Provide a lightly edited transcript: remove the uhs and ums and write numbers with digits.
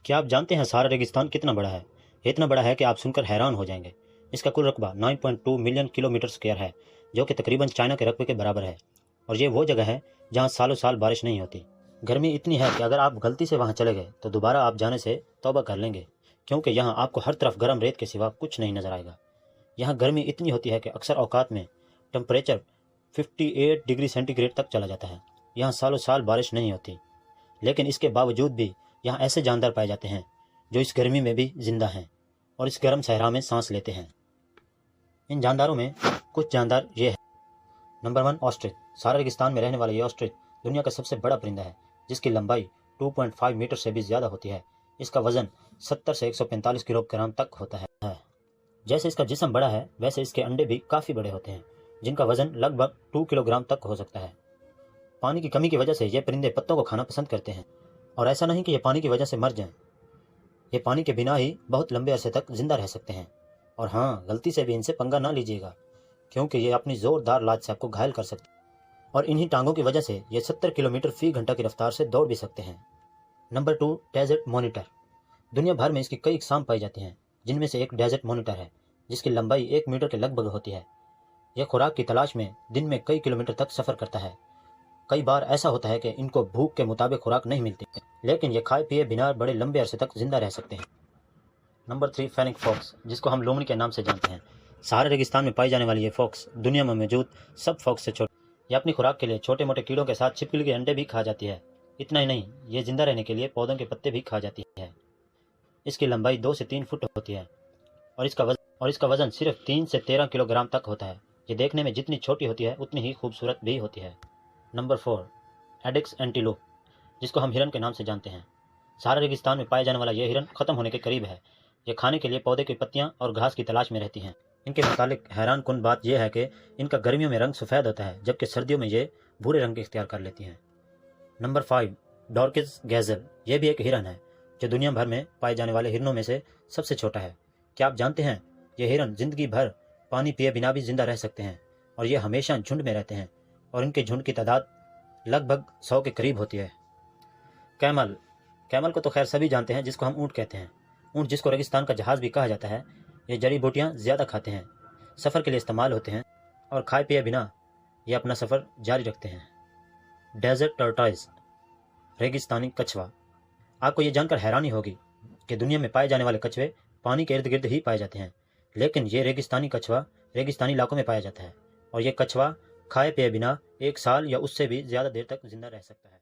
क्या आप जानते हैं सहारा रेगिस्तान कितना बड़ा है? ये इतना बड़ा है कि आप सुनकर हैरान हो जाएंगे। इसका कुल रकबा 9.2 मिलियन किलोमीटर स्क्वायर है, जो कि तकरीबन चाइना के रकबे के बराबर है। और ये वो जगह है जहाँ सालों साल बारिश नहीं होती। गर्मी इतनी है कि अगर आप गलती से वहाँ चले गए तो दोबारा आप जाने से तौबा कर लेंगे, क्योंकि यहाँ आपको हर तरफ गर्म रेत के सिवा कुछ नहीं नजर आएगा। यहाँ गर्मी इतनी होती है कि अक्सर औकात में टेम्परेचर 58 डिग्री सेंटीग्रेड तक चला जाता है। यहाँ सालों साल बारिश नहीं होती, लेकिन इसके बावजूद भी यहाँ ऐसे जानदार पाए जाते हैं जो इस गर्मी में भी जिंदा हैं और इस गर्म सहरा में सांस लेते हैं। इन जानदारों में कुछ जानदार ये है। Number 1, ostrich. सहारा रेगिस्तान में रहने वाला ये ऑस्ट्रिच दुनिया का सबसे बड़ा परिंदा है, जिसकी लंबाई 2.5 मीटर से भी ज़्यादा होती है। इसका वजन 70 से 145 किलोग्राम तक होता है। जैसे इसका जिस्म बड़ा है, वैसे इसके अंडे भी काफ़ी बड़े होते हैं, जिनका वजन लगभग 2 किलोग्राम तक हो सकता है। पानी की कमी की वजह से ये परिंदे पत्तों को खाना पसंद करते हैं, और ऐसा नहीं कि ये पानी की वजह से मर जाएं। ये पानी के बिना ही बहुत लंबे अरसे तक जिंदा रह सकते हैं। और हाँ, गलती से भी इनसे पंगा ना लीजिएगा, क्योंकि ये अपनी ज़ोरदार लात से आपको घायल कर सकते हैं। और इन्हीं टांगों की वजह से ये 70 किलोमीटर फी घंटा की रफ्तार से दौड़ भी सकते हैं। Number 2, desert monitor. दुनिया भर में इसकी कई अक़साम पाई जाती हैं, जिनमें से एक डेजर्ट मॉनिटर है, जिसकी लंबाई 1 मीटर के लगभग होती है। यह खुराक की तलाश में दिन में कई किलोमीटर तक सफ़र करता है। कई बार ऐसा होता है कि इनको भूख के मुताबिक खुराक नहीं मिलती, लेकिन ये खाए पिए बिना बड़े लंबे अरसे तक जिंदा रह सकते हैं। नंबर 3, फेनिक फॉक्स, जिसको हम लोमड़ी के नाम से जानते हैं। सहारा रेगिस्तान में पाई जाने वाली ये फॉक्स दुनिया में मौजूद सब फॉक्स से छोटी। ये अपनी खुराक के लिए छोटे मोटे कीड़ों के साथ छिपकली के अंडे भी खा जाती है। इतना ही नहीं, ये जिंदा रहने के लिए पौधों के पत्ते भी खा जाती है। इसकी लंबाई 2 से 3 फुट होती है, और इसका वजन सिर्फ 3 से 13 किलोग्राम तक होता है। ये देखने में जितनी छोटी होती है उतनी ही खूबसूरत भी होती है। नंबर 4, एडिक्स एंटीलोप, जिसको हम हिरन के नाम से जानते हैं। सहारा रेगिस्तान में पाए जाने वाला यह हिरन खत्म होने के करीब है। यह खाने के लिए पौधे की पत्तियां और घास की तलाश में रहती हैं। इनके मुतालिक हैरान कुन बात यह है कि इनका गर्मियों में रंग सफ़ेद होता है, जबकि सर्दियों में ये भूरे रंग इख्तियार कर लेती हैं। नंबर 5, डॉर्किस गैज़ल। यह भी एक हिरन है, जो दुनिया भर में पाए जाने वाले हिरनों में से सबसे छोटा है। क्या आप जानते हैं, ये हिरन जिंदगी भर पानी पिए बिना भी जिंदा रह सकते हैं, और ये हमेशा झुंड में रहते हैं, और इनके झुंड की तादाद लगभग 100 के करीब होती है। कैमल को तो खैर सभी जानते हैं, जिसको हम ऊँट कहते हैं। ऊँट, जिसको रेगिस्तान का जहाज़ भी कहा जाता है, ये जड़ी बूटियाँ ज़्यादा खाते हैं, सफ़र के लिए इस्तेमाल होते हैं, और खाए पिए बिना ये अपना सफ़र जारी रखते हैं। डेजर्ट टर्टॉइज, रेगिस्तानी कछुआ। आपको ये जानकर हैरानी होगी कि दुनिया में पाए जाने वाले कछुए पानी के इर्द गिर्द ही पाए जाते हैं, लेकिन ये रेगिस्तानी कछुआ रेगिस्तानी इलाकों में पाया जाता है, और ये कछुआ खाए पिए बिना 1 साल या उससे भी ज़्यादा देर तक जिंदा रह सकता है।